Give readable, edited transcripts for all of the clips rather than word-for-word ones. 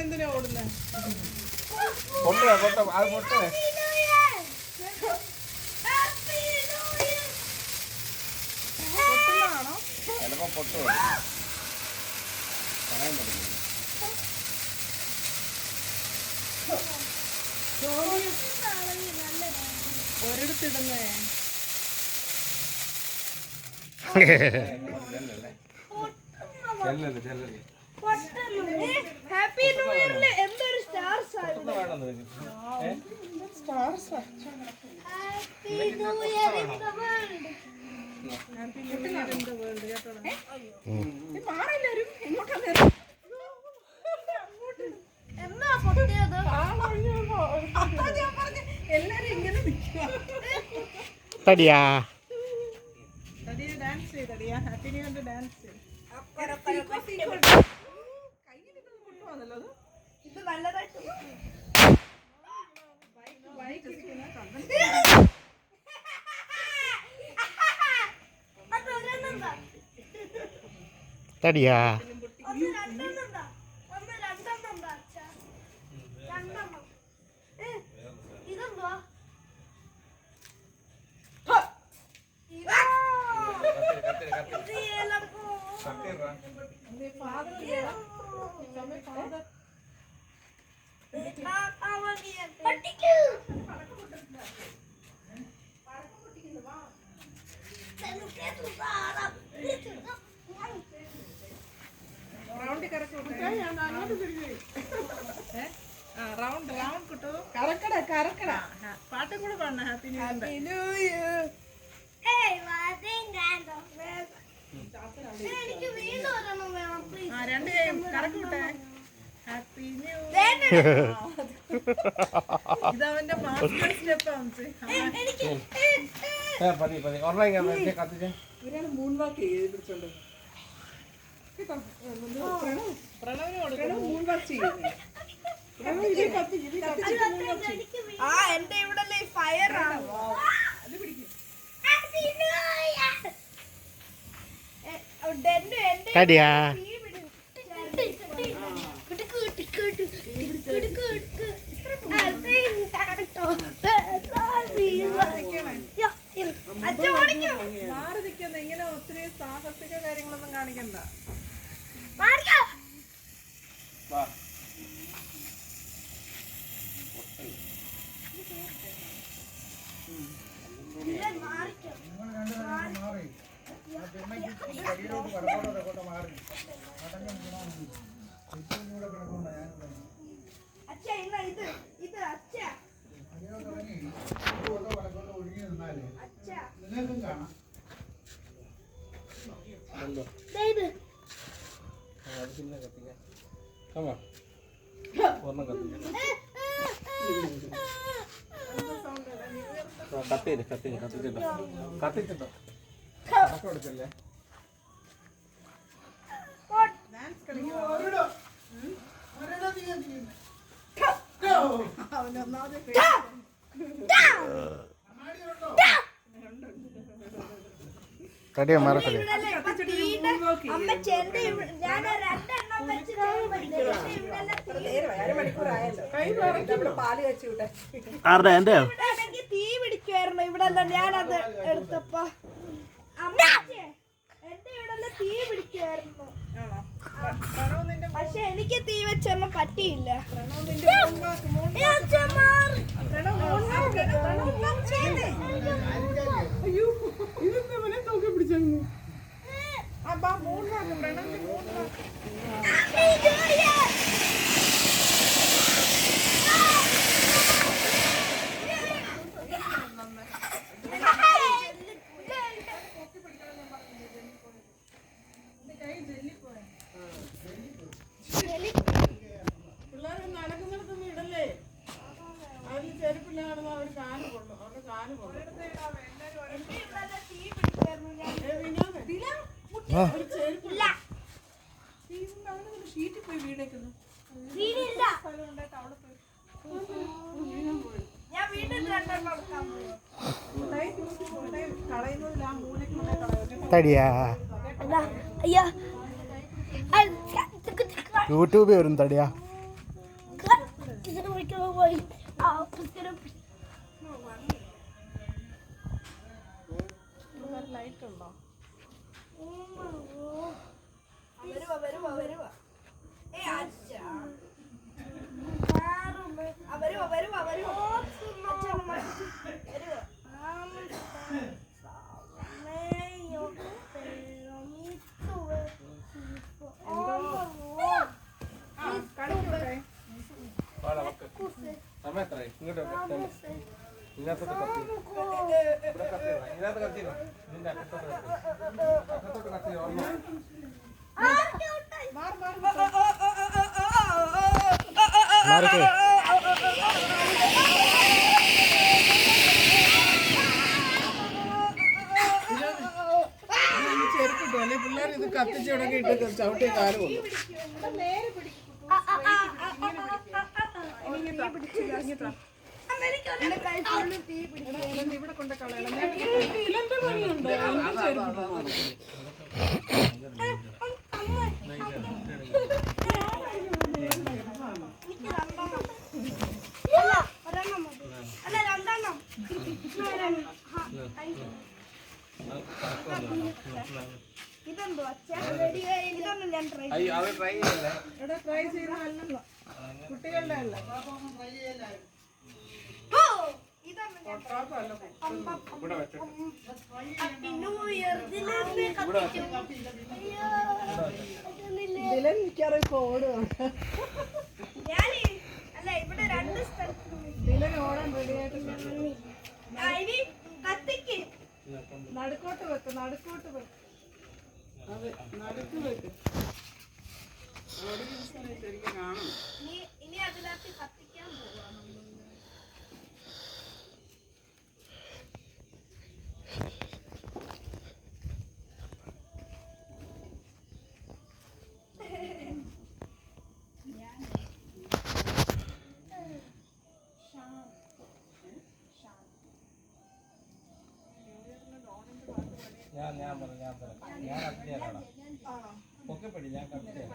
എന്തിനാ ഓടുന്നേ? ചിലപ്പോ പൊട്ടു പറയാൻ പറ്റില്ല. ഒരിടത്തിടുന്നേ ഹാപ്പി ന്യൂ ഇയറിലെ എന്തൊരു stars happy new year in the world. എന്നാ പൊട്ടിയത്? എല്ലാരും ഇങ്ങനെ തടിയാ ഡാൻസ് ചെയ്തടിയാ. ഹാപ്പി ന്യൂ ഇയർ ഡാൻസ് ചെയ്ത് ഇത് നല്ലതായിട്ട് തടിയാ ഇതെന്തുവാ? റൗണ്ട് കറക്കി റൗണ്ട് റൗണ്ട് കിട്ടു. കറക്കട കറക്കട പാട്ടും കൂടെ പാടണം. Happy new year. എനിക്ക് വീണ്ടും ഒരെണ്ണം വേണം പ്ലീസ്. രണ്ട് കൈയും കറക്കി വിട്ടെ. ഹാപ്പി ന്യൂ ഇതവന്റെ മാസ്റ്റർ സ്റ്റെപ്പ് ഒരാൾ മൂന്ന് വാക്ക് പിടിച്ചോണ്ട് പ്രണവിന് കൊടുക്കണം. മൂന്ന് വാക്ക് ചെയ്യുന്നത് എന്റെ ഇവിടെ ഫയർ ആണ്. തടിയാ മാറി നിൽക്കുന്ന ഇങ്ങനെ ഒത്തിരി സാഹസിക കാര്യങ്ങളൊന്നും കാണിക്കണ്ട. കത്തിച്ചിട്ടോ കൊടുക്കല്ലേ? തടിയാ മറക്കല്ലേ? ആരുടെ എന്റെയോ തീ പിടിക്കുവായിരുന്നു ഇവിടെ. ഞാനത് എടുത്തപ്പോ എന്റെ ഇവിടെ തീ പിടിക്കുവായിരുന്നു. പക്ഷെ എനിക്ക് തീ വെച്ചൊന്നും പറ്റിയില്ല. പിള്ളേർ നടക്കുന്നിടത്തൊന്നും ഇടല്ലേ. അവര് ചെരുപ്പില്ലാണെന്ന് അവർ കാല് കൊള്ളും. അവരുടെ കാല് കൊള്ളും. വീടില്ല. ഞാൻ വീട്ടിൽ രണ്ടെണ്ണം എടുക്കാൻ പോകും. കളയുന്നതിൽ ആ മൂലക്കുള്ള കളയുന്നത് തടിയാ അല്ല, അയ്യോ. യൂട്യൂബിൽ വരും തടിയാ. പോയി ലൈറ്റ് ഉണ്ടോ? വരുവാ. സമയം എത്രയായി? ഇങ്ങോട്ട് വെക്ക്. ഇതിനകത്തോട്ട് കത്തി. ഇവിടെ കത്തി ഇടണം. ഇതിനകത്ത് കത്തി ഇടണം. ഇതിന്റെ അറ്റത്തോട്ട് കത്തി. അറ്റത്തോട്ട് കത്തി ഓർമ്മ. മാറിക്കേ. ചെറുക്കിട്ടു അല്ലെ പിള്ളേർ ഇത് കത്തിച്ചുടക്കി ഇട്ട് ചവിട്ടിയ കാല് കൊണ്ടു. ഇവിടെ കൊണ്ട് കളയണം. ഇലന്റെ പണിയുണ്ട്. ഇതെന്തോ ഇതൊന്നും ഞാൻ ട്രൈ അയ്യോ അത് ട്രൈ ചെയ്യല്ലേ? ഇവിടെ ട്രൈ ചെയ്തതല്ലല്ലോ, കുട്ടികളുടെ അല്ല. ഇവിടെ വെച്ചിട്ട് ഇതിലെനിക്കറിയ ഓടുകയാണ്. അല്ല ഇവിടെ രണ്ട് സ്ഥലത്ത് ഇതിലെ ഓടാൻ റെഡിയായിട്ടില്ല. കത്തിക്ക് നടുക്കോട്ട് വെക്ക്, നടുക്കോട്ട് വെക്ക്. അതെ, നടുക്ക് വെക്ക്. ശരിക്കും കാണണം. ഇനി അതിനകത്ത് കത്തിക്കാൻ പോവാ. ഞാൻ കത്തിച്ചേരാം. പൊക്കിപ്പിടി, ഞാൻ കത്തിച്ചേരാം.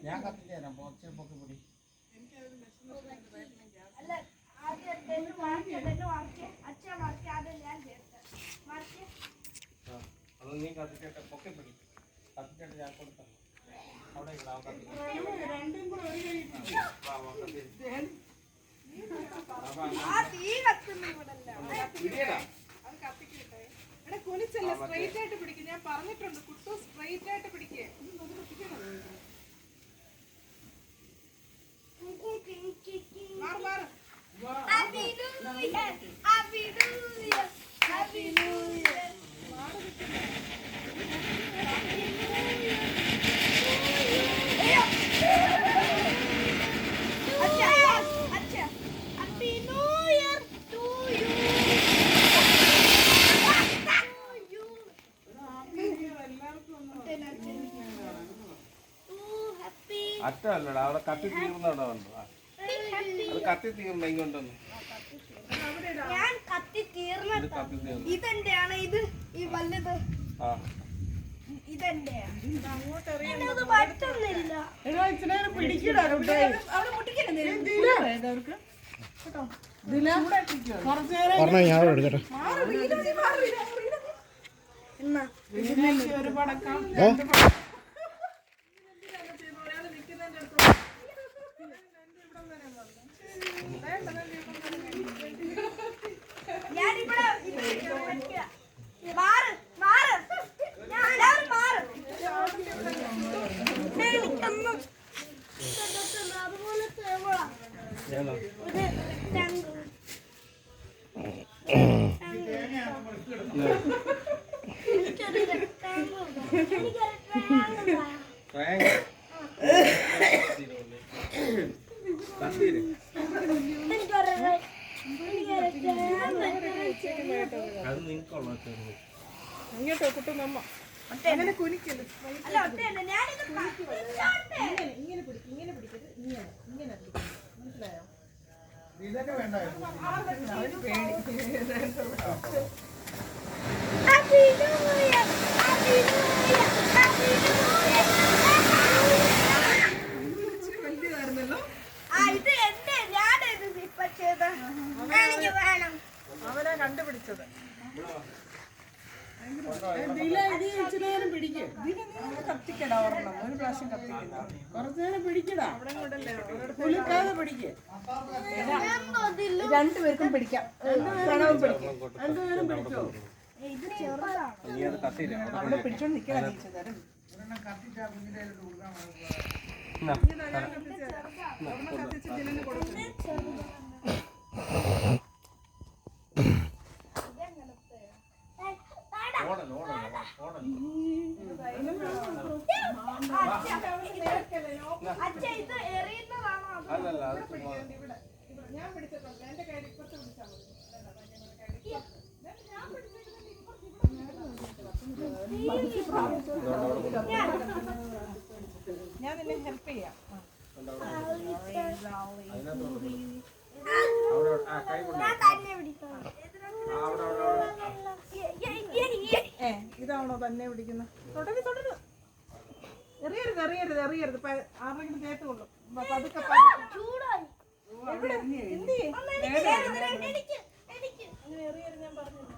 ഞാൻ കത്തിച്ചേരാം. കുറച്ച് പൊക്കിപ്പിടി. അല്ല ആദ്യം അച്ഛൻ മാർക്ക് ആദ്യം ഞാൻ മാർക്ക്. അത് നീ കത്തിച്ചേട്ടെ, പൊക്കിപ്പിടി. കത്തിച്ചേട്ട് ഞാൻ കൊടുത്തു. അവിടെ ഇടാം. രണ്ടും കൂടെ ഒരു കൈ ആ തീ കത്തുന്നു ഇവിടെ ഇടിയടാ. അത് കത്തിക്കട്ടെ. ഇവിടെ കുനിച്ചല്ല, സ്ട്രൈറ്റ് ആയിട്ട് പിടിക്കും. ഞാൻ പറഞ്ഞിട്ടുണ്ട് കുട്ടു, സ്ട്രൈറ്റ് ആയിട്ട് പിടിക്കേ. മാറ് മാറ്. Happy New Year, Happy New Year, Happy New Year. अच्छा, Happy New Year to you. അറ്റമല്ലടാ, അവിടെ കത്തി തീർന്നവിടെ ഉണ്ട്. അത് കത്തി തീർന്ന ഇങ്ങോട്ടൊന്ന്. ഞാൻ കത്തി തീർന്ന ഇത് കത്തി തീർന്നു. ഇതെന്റെയാണ്. ഇത് ഈ വലുത് ആ ഇതെന്റെയാണ്. അങ്ങോട്ട് ഇത് പറ്റുന്നില്ല. എടാ ഇച്ചിരി നേരം പിടിക്കടാ കുട്ടേ. അവിടെ മുട്ടിക്കരുത്. അവർക്ക് കേട്ടോ, ഇതില കുറച്ചു നേരം പറഞ്ഞ ഞാൻ എടുക്കട്ടെ. ഇതിലേക്ക് ഒരു പടക്കം, ഞാനിവിടെ മാറ് മാറ് ഞാൻ മാറ്. എനിക്കൊന്നും അതുപോലെ ഏതാ? ഒരു ടാങ്ക് തേങ്ങ. കത്തിയിര്. അത് നിനക്കുള്ള ചെറുത്. ഇങ്ങോട്ടോ കുട്ടു നമ്മ അങ്ങനെ കുനിക്കല്. അല്ല ഒറ്റയല്ല ഞാനിത് കത്തിച്ചോട്ടെ. Happy New Year! Happy New Year! Happy New Year! വലിയതായിരുന്നല്ലോ. ഇത് എന്റെ ഞാനത് ഇപ്പൊ ചെയ്ത എനിക്ക് വേണം. അവനാ കണ്ടുപിടിച്ചത്. കത്തിക്കടാ ഒരെണ്ണം, ഒരു പ്രാവശ്യം കത്തിക്കടാ, കുറച്ചു നേരം പിടിക്കടാ, അവിടെ കൂടല്ലേ കുളിക്കാതെ പിടിക്ക്. രണ്ടുപേർക്കും പിടിക്കാം, രണ്ടുപേരും പിടിച്ചോ. ഇത് ചെറുതാണ്. നീ അത് കത്തിയില്ല അവിടെ പിടിച്ചോണ്ട് നിൽക്കണം നീച്ചു തരം. കത്തിച്ച് ജില്ലിന് കൊടുക്കും. അച്ഛ ഇത് എറിയുന്നതാണോ അത്? അല്ലല്ല അത് ഇവിടെ ഞാൻ പിടിച്ചിട്ടുണ്ട്. എന്റെ കയ്യിൽ ഇപ്പുറത്ത് പിടിച്ചാൽ മതി. ഞാൻ നിന്നെ ഹെൽപ്പ് ചെയ്യാം. ഞാൻ തന്നെ പിടിക്കണം. ഇതാണോ തന്നെ പിടിക്കുന്നത്? തൊടരുത് തൊടരുത്, എറിയരുത് എറിയരുത് എറിയരുത്. ആരെങ്കിലും കേട്ട് കൊള്ളും. പതുക്കെ ചൂടായി. എന്ത് എനിക്ക് അങ്ങനെ എറിയരുത് ഞാൻ പറഞ്ഞില്ല.